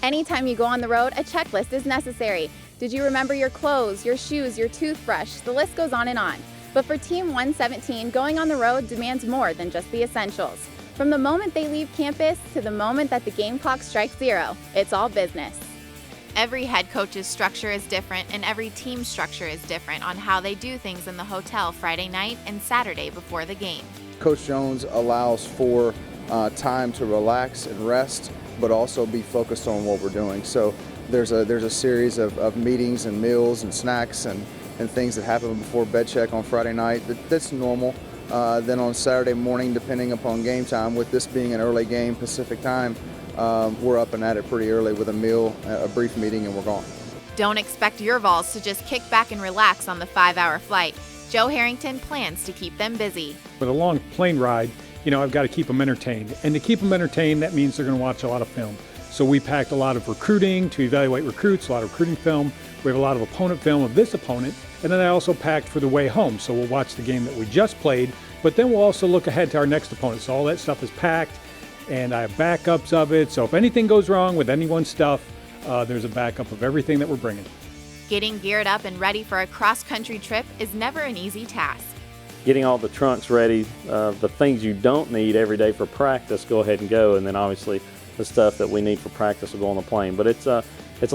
Anytime you go on the road, a checklist is necessary. Did you remember your clothes, your shoes, your toothbrush? The list goes on and on. But for Team 117, going on the road demands more than just the essentials. From the moment they leave campus to the moment that the game clock strikes zero, it's all business. Every head coach's structure is different, and every team's structure is different on how they do things in the hotel Friday night and Saturday before the game. Coach Jones allows for time to relax and rest, but also be focused on what we're doing. So there's a series of meetings and meals and snacks and things that happen before bed check on Friday night. That's normal. Then on Saturday morning, depending upon game time, with this being an early game Pacific time, we're up and at it pretty early with a meal, a brief meeting, and we're gone. Don't expect your Vols to just kick back and relax on the 5-hour flight. Joe Harrington plans to keep them busy. With a long plane ride, I've got to keep them entertained. And to keep them entertained, that means they're going to watch a lot of film. So we packed a lot of recruiting to evaluate recruits, a lot of recruiting film. We have a lot of opponent film of this opponent. And then I also packed for the way home. So we'll watch the game that we just played, but then we'll also look ahead to our next opponent. So all that stuff is packed, and I have backups of it. So if anything goes wrong with anyone's stuff, there's a backup of everything that we're bringing. Getting geared up and ready for a cross-country trip is never an easy task. Getting all the trunks ready, the things you don't need every day for practice, go ahead and go, and then obviously the stuff that we need for practice will go on the plane. But it's a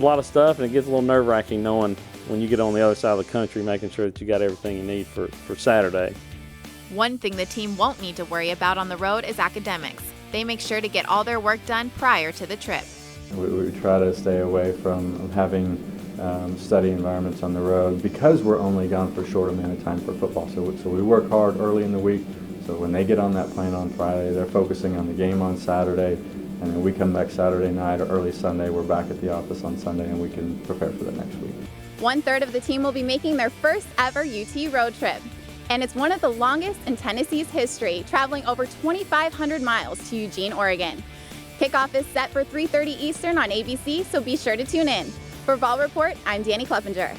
lot of stuff, and it gets a little nerve-wracking knowing when you get on the other side of the country, making sure that you got everything you need for Saturday. One thing the team won't need to worry about on the road is academics. They make sure to get all their work done prior to the trip. We try to stay away from having study environments on the road because we're only gone for a short amount of time for football. So we work hard early in the week. So when they get on that plane on Friday, they're focusing on the game on Saturday. And then we come back Saturday night or early Sunday. We're back at the office on Sunday, and we can prepare for the next week. 1/3 of the team will be making their first ever UT road trip. And it's one of the longest in Tennessee's history, traveling over 2,500 miles to Eugene, Oregon. Kickoff is set for 3:30 Eastern on ABC, so be sure to tune in. For Vol Report, I'm Danny Kleppinger.